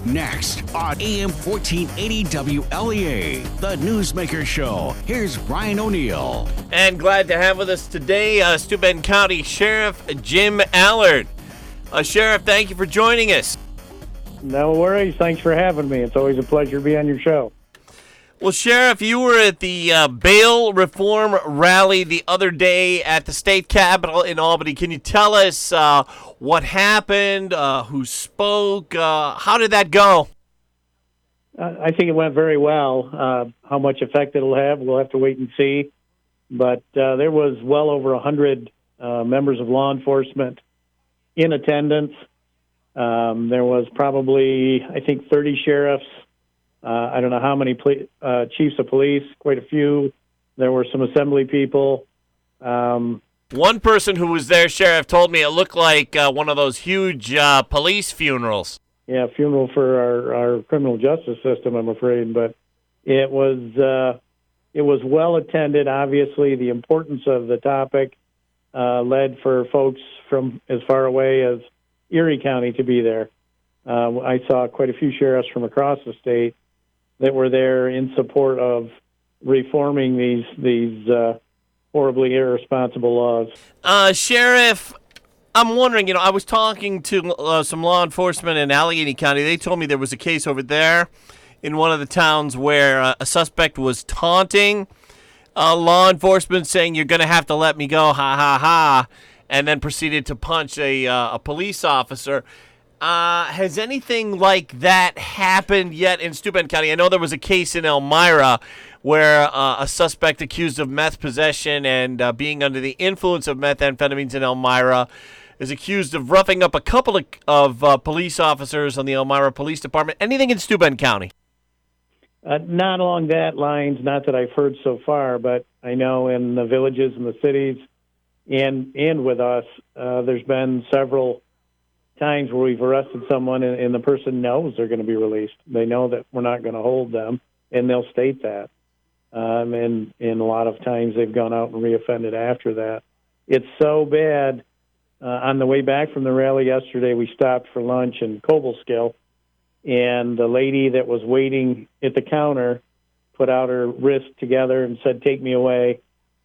Next on AM 1480 WLEA, the Newsmaker Show. Here's Brian O'Neill. And glad to have with us today Steuben County Sheriff Jim Allard. Sheriff, thank you for joining us. No worries. Thanks for having me. It's always a pleasure to be on your show. Well, Sheriff, you were at the bail reform rally the other day at the state capitol in Albany. Can you tell us what happened, who spoke, how did that go? I think it went very well. How much effect it'll have, we'll have to wait and see. But there was well over 100 members of law enforcement in attendance. There was probably, I think, 30 sheriffs. I don't know how many chiefs of police, quite a few. There were some assembly people. One person who was there, Sheriff, told me it looked like one of those huge police funerals. Yeah, funeral for our criminal justice system, I'm afraid. But it was well attended. Obviously, the importance of the topic led for folks from as far away as Erie County to be there. I saw quite a few sheriffs from across the state that were there in support of reforming these horribly irresponsible laws. Sheriff, I'm wondering, I was talking to some law enforcement in Allegheny County. They told me there was a case over there in one of the towns where a suspect was taunting law enforcement, saying, "You're going to have to let me go, ha, ha, ha," and then proceeded to punch a police officer. Has anything like that happened yet in Steuben County? I know there was a case in Elmira where a suspect accused of meth possession and being under the influence of methamphetamines in Elmira is accused of roughing up a couple of police officers on the Elmira Police Department. Anything in Steuben County? Not along that lines, not that I've heard so far, but I know in the villages and the cities and with us, there's been several times where we've arrested someone and the person knows they're going to be released. They know that we're not going to hold them, and they'll state that. And a lot of times they've gone out and reoffended after that. It's so bad. On the way back from the rally yesterday, we stopped for lunch in Cobleskill, and the lady that was waiting at the counter put out her wrist together and said, "Take me away."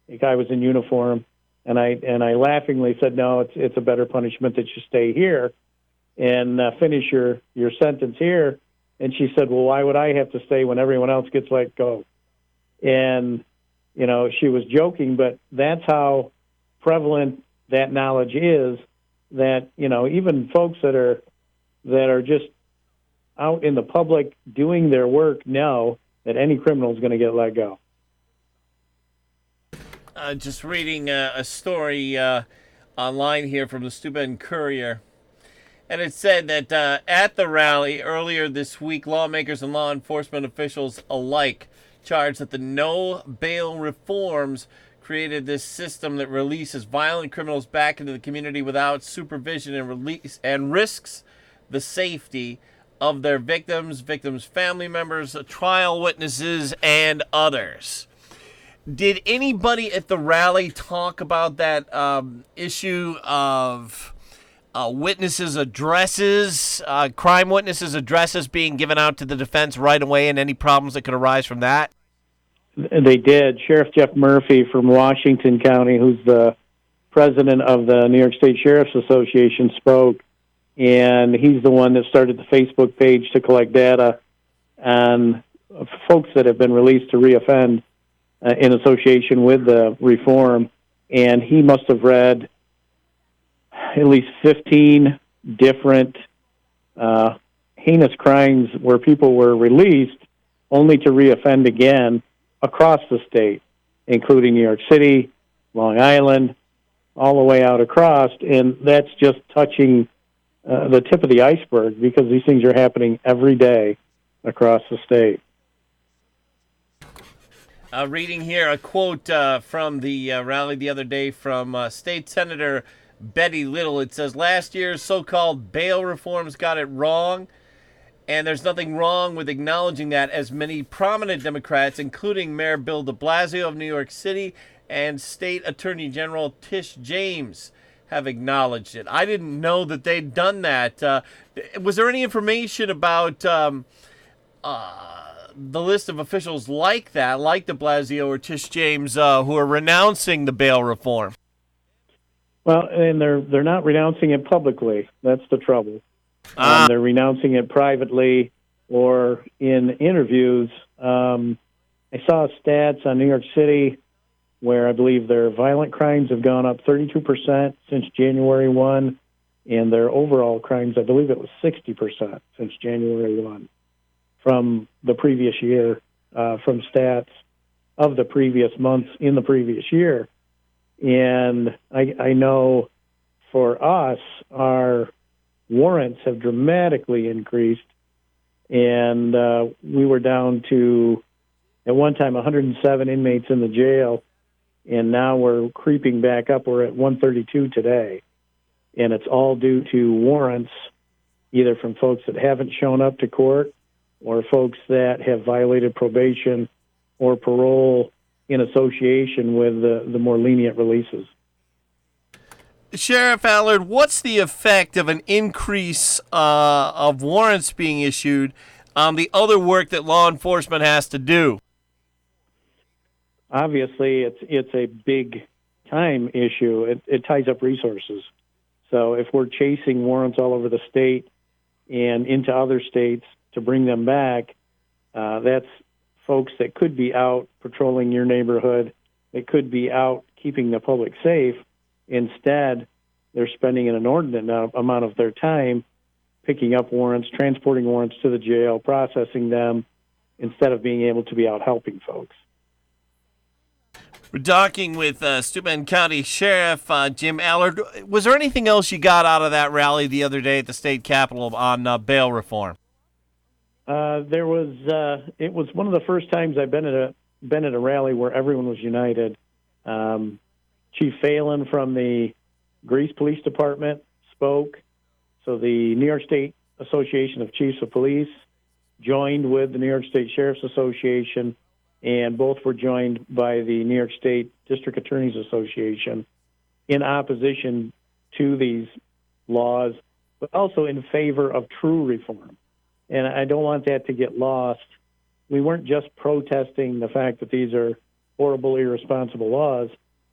The guy was in uniform. And I laughingly said, "No, it's a better punishment that you stay here and finish your sentence here." And she said, "Well, why would I have to stay when everyone else gets let go?" And, she was joking, but that's how prevalent that knowledge is, that, even folks that are just out in the public doing their work know that any criminal is going to get let go. Just reading a story online here from the Steuben Courier. And it said that at the rally earlier this week, lawmakers and law enforcement officials alike charged that the no bail reforms created this system that releases violent criminals back into the community without supervision and risks the safety of their victims, family members, trial witnesses, and others. Did anybody at the rally talk about that issue of witnesses' addresses, crime witnesses' addresses being given out to the defense right away, and any problems that could arise from that? They did. Sheriff Jeff Murphy from Washington County, who's the president of the New York State Sheriff's Association, spoke, and he's the one that started the Facebook page to collect data on folks that have been released to reoffend in association with the reform, and he must have read at least 15 different heinous crimes where people were released only to reoffend again across the state, including New York City, Long Island, all the way out across, and that's just touching the tip of the iceberg because these things are happening every day across the state. Reading here a quote from the rally the other day from State Senator Betty Little. It says, "Last year's so-called bail reforms got it wrong, and there's nothing wrong with acknowledging that, as many prominent Democrats, including Mayor Bill de Blasio of New York City and State Attorney General Tish James, have acknowledged it. I didn't know that they'd done that. Was there any information about the list of officials like that, like de Blasio or Tish James, who are renouncing the bail reform? Well, and they're not renouncing it publicly. That's the trouble. They're renouncing it privately or in interviews. I saw stats on New York City where I believe their violent crimes have gone up 32% since January 1, and their overall crimes, I believe it was 60% since January 1 from the previous year, from stats of the previous months in the previous year. And I know for us, our warrants have dramatically increased, and we were down to, at one time, 107 inmates in the jail, and now we're creeping back up. We're at 132 today, and it's all due to warrants, either from folks that haven't shown up to court or folks that have violated probation or parole in association with the more lenient releases. Sheriff Allard, what's the effect of an increase of warrants being issued on the other work that law enforcement has to do? Obviously, it's a big time issue. It ties up resources. So if we're chasing warrants all over the state and into other states to bring them back, that's folks that could be out patrolling your neighborhood, that could be out keeping the public safe. Instead, they're spending an inordinate amount of their time picking up warrants, transporting warrants to the jail, processing them, instead of being able to be out helping folks. We're talking with Steuben County Sheriff Jim Allard. Was there anything else you got out of that rally the other day at the state capitol on bail reform? There was. It was one of the first times I've been at a rally where everyone was united. Chief Phelan from the Greece Police Department spoke. So the New York State Association of Chiefs of Police joined with the New York State Sheriff's Association, and both were joined by the New York State District Attorneys Association in opposition to these laws, but also in favor of true reform. And I don't want that to get lost. We weren't just protesting the fact that these are horrible, irresponsible laws.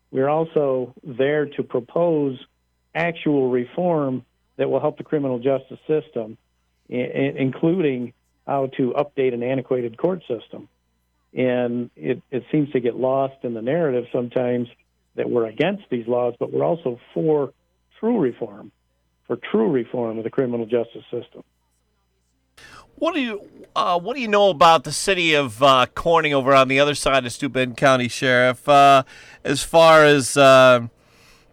We're also there to propose actual reform that will help the criminal justice system, including how to update an antiquated court system. And it seems to get lost in the narrative sometimes that we're against these laws, but we're also for true reform of the criminal justice system. What do you know about the city of Corning over on the other side of Steuben County, Sheriff, as far as the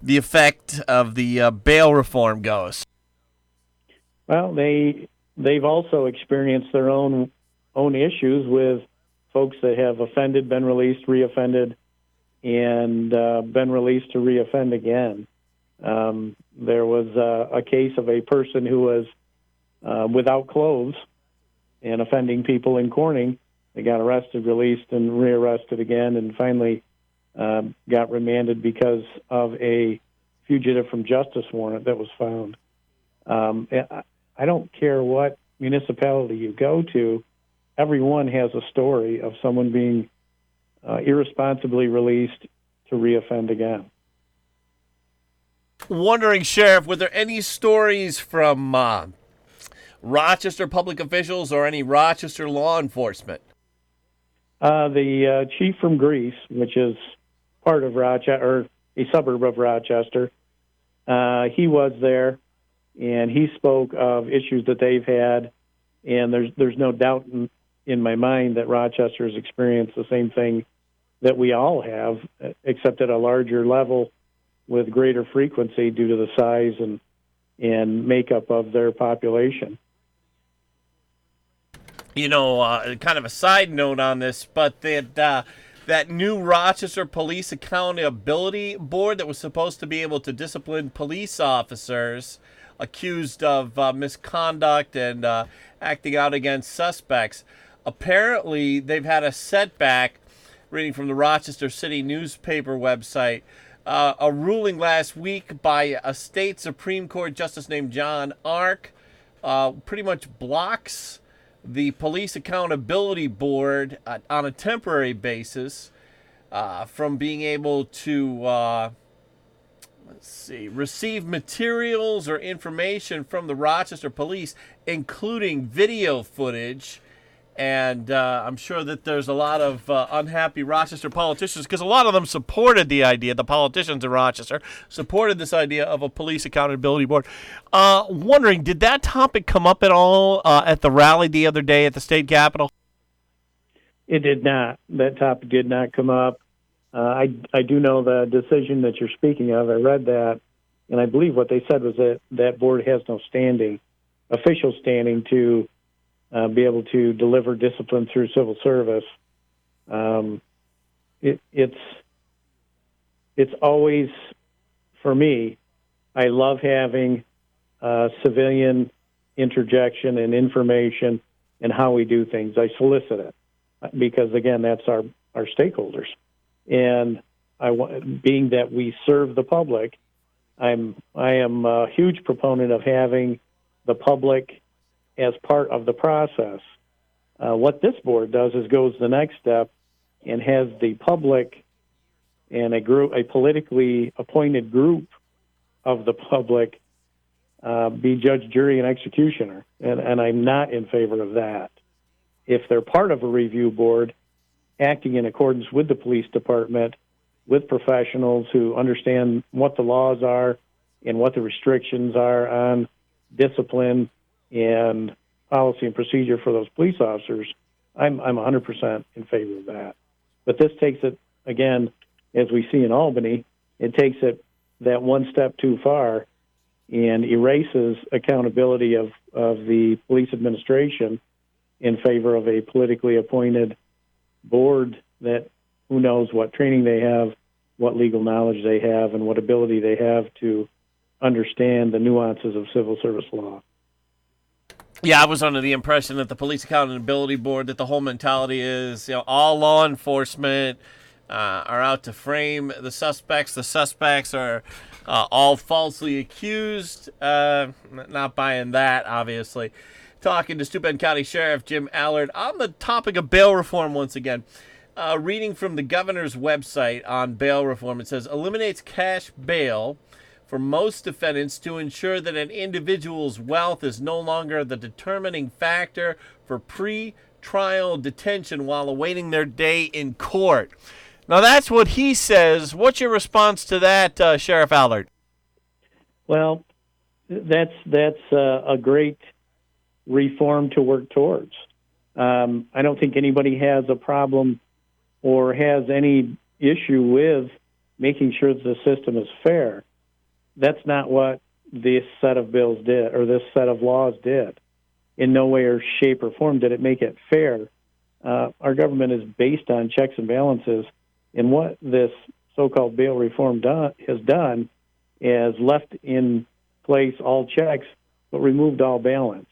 effect of the bail reform goes? Well, they've also experienced their own issues with folks that have offended, been released, reoffended, and been released to reoffend again. There was a case of a person who was without clothes and offending people in Corning. They got arrested, released, and rearrested again, and finally got remanded because of a fugitive from justice warrant that was found. I don't care what municipality you go to, everyone has a story of someone being irresponsibly released to reoffend again. Wondering, Sheriff, were there any stories from Rochester public officials or any Rochester law enforcement? The chief from Greece, which is part of Rochester, or a suburb of Rochester, he was there, and he spoke of issues that they've had, and there's no doubt in my mind that Rochester has experienced the same thing that we all have, except at a larger level with greater frequency due to the size and makeup of their population. You know, kind of a side note on this, but that new Rochester Police Accountability Board that was supposed to be able to discipline police officers accused of misconduct and acting out against suspects, apparently they've had a setback. Reading from the Rochester City newspaper website, a ruling last week by a state Supreme Court justice named John Ark pretty much blocks the Police Accountability Board on a temporary basis from being able to receive materials or information from the Rochester police, including video footage. And I'm sure that there's a lot of unhappy Rochester politicians, because a lot of them supported the idea, the politicians in Rochester supported this idea of a police accountability board. Wondering, did that topic come up at all at the rally the other day at the state capitol? It did not. That topic did not come up. I do know the decision that you're speaking of. I read that, and I believe what they said was that that board has no standing, official standing, to be able to deliver discipline through civil service. It's always, for me, I love having civilian interjection and information in how we do things. I solicit it because, again, that's our stakeholders. And being that we serve the public, I am a huge proponent of having the public as part of the process. What this board does is goes the next step and has the public and a politically appointed group of the public be judge, jury, and executioner. And I'm not in favor of that. If they're part of a review board, acting in accordance with the police department, with professionals who understand what the laws are and what the restrictions are on discipline and policy and procedure for those police officers, I'm 100% in favor of that. But this takes it, again, as we see in Albany, it takes it that one step too far and erases accountability of the police administration in favor of a politically appointed board that who knows what training they have, what legal knowledge they have, and what ability they have to understand the nuances of civil service law. Yeah, I was under the impression that the Police Accountability Board, that the whole mentality is, all law enforcement are out to frame the suspects. The suspects are all falsely accused. Not buying that, obviously. Talking to Steuben County Sheriff Jim Allard on the topic of bail reform once again. Reading from the governor's website on bail reform, it says, eliminates cash bail for most defendants to ensure that an individual's wealth is no longer the determining factor for pre-trial detention while awaiting their day in court. Now, that's what he says. What's your response to that, Sheriff Allard? Well, that's a great reform to work towards. I don't think anybody has a problem or has any issue with making sure that the system is fair. That's not what this set of bills did, or this set of laws did. In no way or shape or form did it make it fair. Our government is based on checks and balances, and what this so-called bail reform has done is left in place all checks but removed all balance.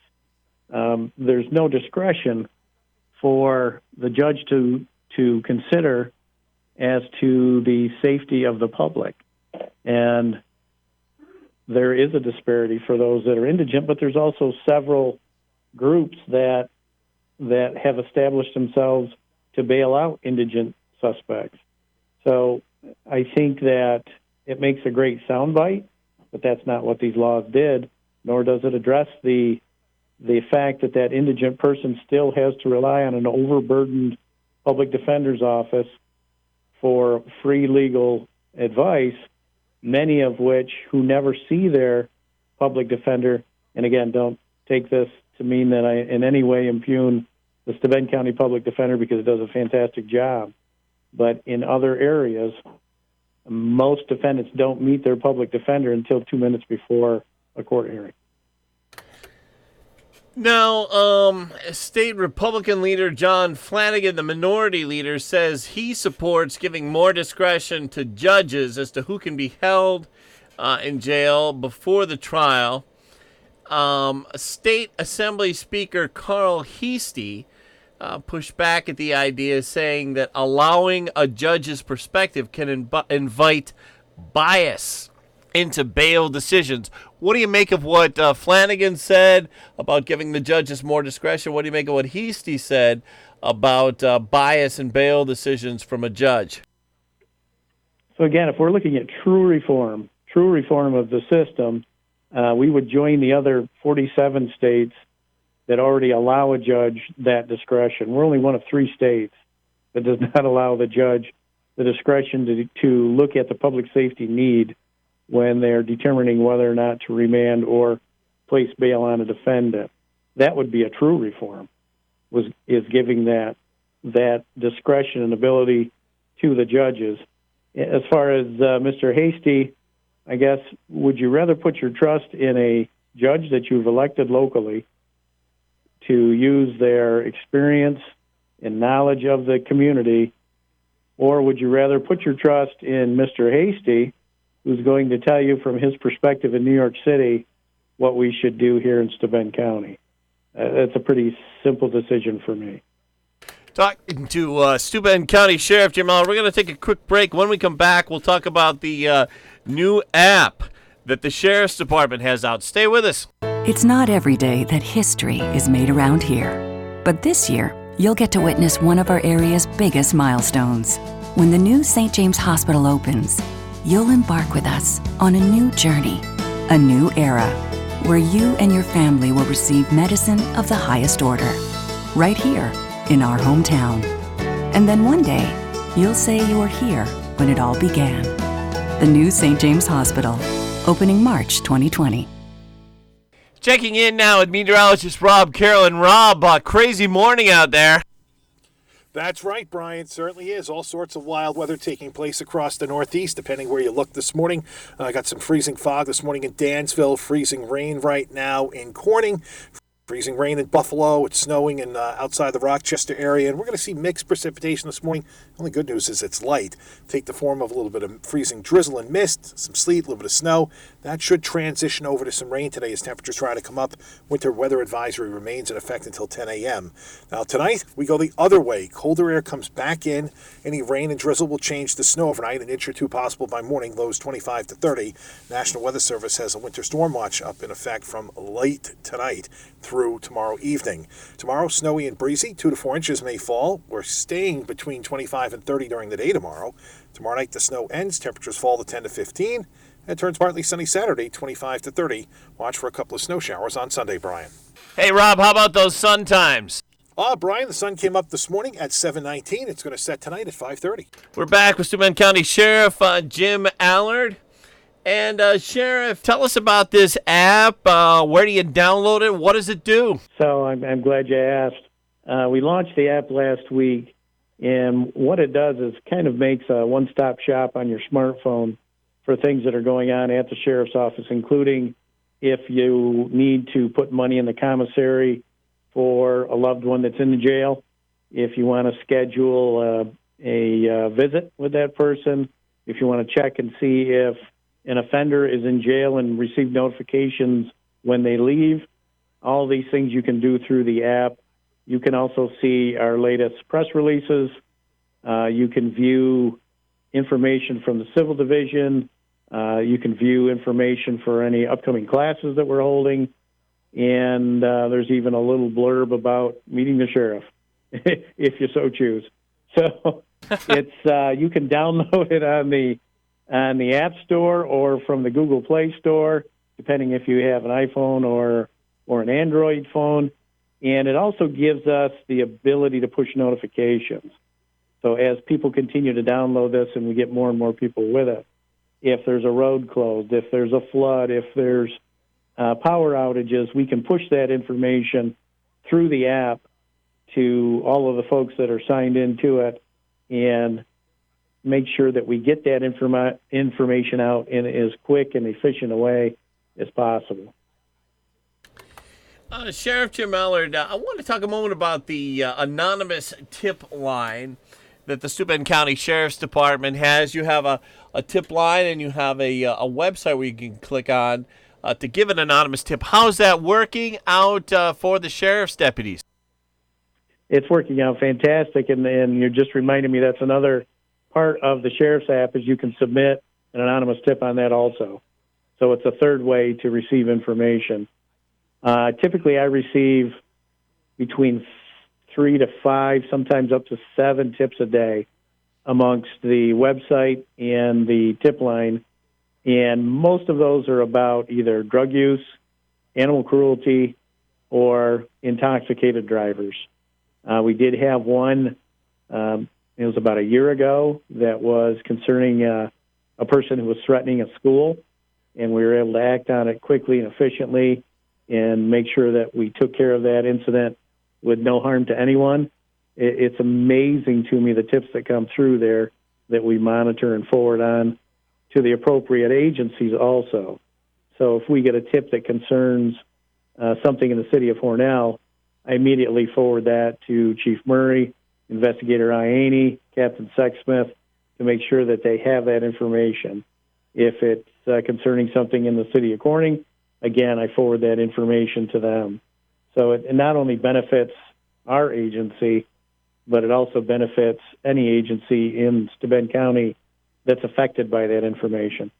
There's no discretion for the judge to consider as to the safety of the public. And there is a disparity for those that are indigent, but there's also several groups that have established themselves to bail out indigent suspects. So I think that it makes a great soundbite, but that's not what these laws did, nor does it address the fact that indigent person still has to rely on an overburdened public defender's office for free legal advice, many of which who never see their public defender. And again, don't take this to mean that I in any way impugn the Steuben County Public Defender, because it does a fantastic job. But in other areas, most defendants don't meet their public defender until 2 minutes before a court hearing. Now, State Republican leader John Flanagan, the minority leader, says he supports giving more discretion to judges as to who can be held in jail before the trial. State Assembly Speaker Carl Heastie pushed back at the idea, saying that allowing a judge's perspective can invite bias into bail decisions. What do you make of what Flanagan said about giving the judges more discretion? What do you make of what Heastie said about bias in bail decisions from a judge? So again, if we're looking at true reform of the system, we would join the other 47 states that already allow a judge that discretion. We're only one of 3 states that does not allow the judge the discretion to look at the public safety need when they're determining whether or not to remand or place bail on a defendant. That would be a true reform, is giving that discretion and ability to the judges. As far as Mr. Hasty, I guess, would you rather put your trust in a judge that you've elected locally to use their experience and knowledge of the community, or would you rather put your trust in Mr. Hasty, who's going to tell you from his perspective in New York City what we should do here in Steuben County? That's a pretty simple decision for me. Talking to Steuben County Sheriff Jim Allard. We're going to take a quick break. When we come back, we'll talk about the new app that the Sheriff's Department has out. Stay with us. It's not every day that history is made around here. But this year, you'll get to witness one of our area's biggest milestones. When the new St. James Hospital opens, you'll embark with us on a new journey, a new era, where you and your family will receive medicine of the highest order, right here in our hometown. And then one day, you'll say you were here when it all began. The new St. James Hospital, opening March 2020. Checking in now with meteorologist Rob Carroll. And Rob, crazy morning out there. That's right, Brian. Certainly is. All sorts of wild weather taking place across the Northeast, depending where you look this morning. I got some freezing fog this morning in Dansville, freezing rain right now in Corning. Freezing rain in Buffalo. It's snowing in outside the Rochester area, and we're going to see mixed precipitation this morning. The only good news is it's light. Take the form of a little bit of freezing drizzle and mist, some sleet, a little bit of snow. That should transition over to some rain today as temperatures try to come up. Winter weather advisory remains in effect until 10 a.m. Now tonight, we go the other way. Colder air comes back in. Any rain and drizzle will change to snow overnight, an inch or two possible by morning, lows 25 to 30. National Weather Service has a winter storm watch up in effect from late tonight through tomorrow evening. Tomorrow, snowy and breezy, 2 to 4 inches may fall. We're staying between 25 and 30 during the day tomorrow. Tomorrow night, the snow ends. Temperatures fall to 10 to 15. And it turns partly sunny Saturday, 25 to 30. Watch for a couple of snow showers on Sunday, Brian. Hey, Rob, how about those sun times? Brian, the sun came up this morning at 7:19. It's going to set tonight at 5:30. We're back with Steuben County Sheriff Jim Allard. And Sheriff, tell us about this app. Where do you download it? What does it do? So I'm glad you asked. We launched the app last week, and what it does is kind of makes a one-stop shop on your smartphone for things that are going on at the sheriff's office, including if you need to put money in the commissary for a loved one that's in the jail, if you want to schedule a visit with that person, if you want to check and see if an offender is in jail and receive notifications when they leave. All these things you can do through the app. You can also see our latest press releases. You can view information from the Civil Division. You can view information for any upcoming classes that we're holding. And there's even a little blurb about meeting the sheriff, if you so choose. So it's you can download it on the App Store or from the Google Play Store, depending if you have an iPhone or an Android phone. And it also gives us the ability to push notifications. So as people continue to download this and we get more and more people with it, if there's a road closed, if there's a flood, if there's power outages, we can push that information through the app to all of the folks that are signed into it and make sure that we get that information out in as quick and efficient a way as possible. Sheriff Jim Allard, I want to talk a moment about the anonymous tip line that the Steuben County Sheriff's Department has. You have a tip line and you have a website where you can click on to give an anonymous tip. How's that working out for the sheriff's deputies? It's working out fantastic, and you're just reminding me that's another part of the sheriff's app is you can submit an anonymous tip on that also. So it's a third way to receive information. Typically, I receive between 3 to 5, sometimes up to 7 tips a day amongst the website and the tip line. And most of those are about either drug use, animal cruelty, or intoxicated drivers. We did have one, it was about a year ago, that was concerning a person who was threatening a school, and we were able to act on it quickly and efficiently and make sure that we took care of that incident with no harm to anyone. It's amazing to me the tips that come through there that we monitor and forward on to the appropriate agencies also. So if we get a tip that concerns something in the city of Hornell, I immediately forward that to Chief Murray, Investigator Ianey, Captain Sexsmith, to make sure that they have that information. If it's concerning something in the city of Corning, again, I forward that information to them. So it not only benefits our agency, but it also benefits any agency in Steuben County that's affected by that information.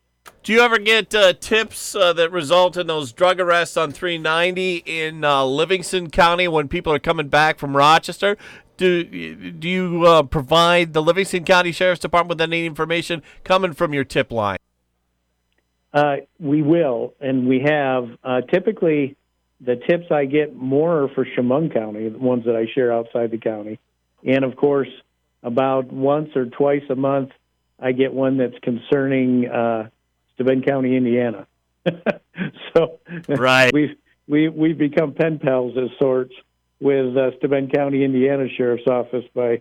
Do you ever get tips that result in those drug arrests on 390 in Livingston County when people are coming back from Rochester? Do you provide the Livingston County Sheriff's Department with any information coming from your tip line? We will, and we have. Typically, the tips I get more are for Chemung County, the ones that I share outside the county. And, of course, about once or twice a month, I get one that's concerning Steuben County, Indiana. So right. we've become pen pals of sorts with Steuben County, Indiana Sheriff's Office by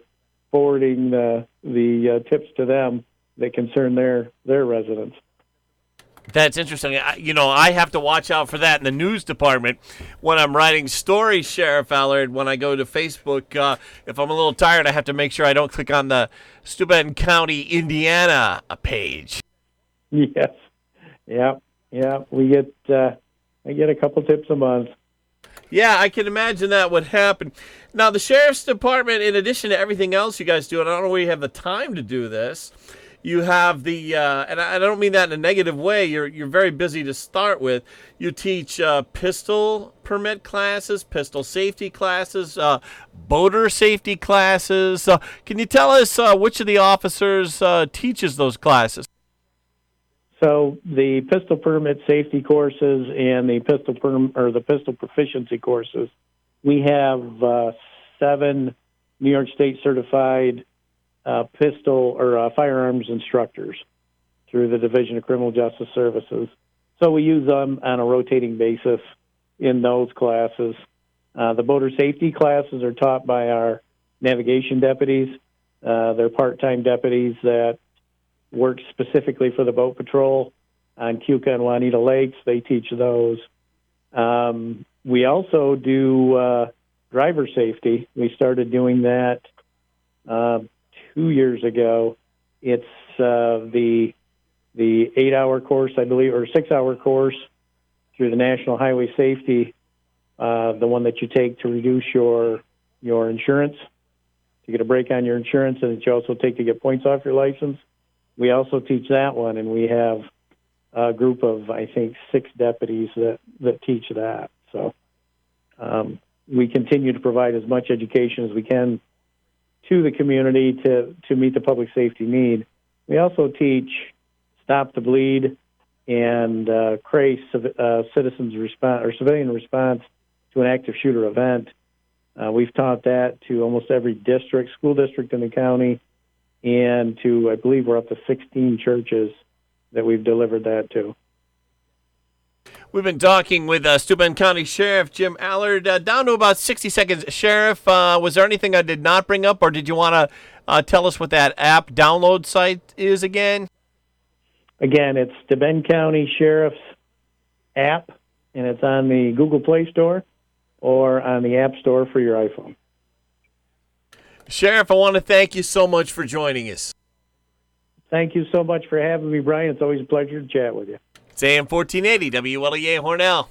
forwarding the tips to them that concern their residents. That's interesting. I have to watch out for that in the news department when I'm writing stories, Sheriff Allard. When I go to Facebook, if I'm a little tired, I have to make sure I don't click on the Steuben County, Indiana page. Yes. Yeah. We get I get a couple tips a month. Yeah, I can imagine that would happen. Now, the Sheriff's Department, in addition to everything else you guys do, and I don't know where you have the time to do this, you have the, and I don't mean that in a negative way, you're very busy to start with. You teach pistol permit classes, pistol safety classes, boater safety classes. Can you tell us which of the officers teaches those classes? So the pistol permit safety courses and the pistol proficiency courses, we have 7 New York State certified pistol or firearms instructors through the Division of Criminal Justice Services. So we use them on a rotating basis in those classes. The boater safety classes are taught by our navigation deputies. They're part-time deputies that work specifically for the boat patrol on Keuka and Juanita Lakes. They teach those. We also do driver safety. We started doing that 2 years ago. It's the 8-hour course, I believe, or 6-hour course through the National Highway Safety, the one that you take to reduce your insurance, to get a break on your insurance, and that you also take to get points off your license. We also teach that one, and we have a group of, I think, 6 deputies that teach that. So we continue to provide as much education as we can to the community to meet the public safety need. We also teach Stop the Bleed and CRACE, citizens response or civilian response to an active shooter event. We've taught that to almost every school district in the county, and to, I believe we're up to 16 churches that we've delivered that to. We've been talking with Steuben County Sheriff Jim Allard. Down to about 60 seconds. Sheriff, was there anything I did not bring up, or did you want to tell us what that app download site is again? Again, it's Steuben County Sheriff's app, and it's on the Google Play Store or on the App Store for your iPhone. Sheriff, I want to thank you so much for joining us. Thank you so much for having me, Brian. It's always a pleasure to chat with you. It's AM 1480 WLEA Hornell.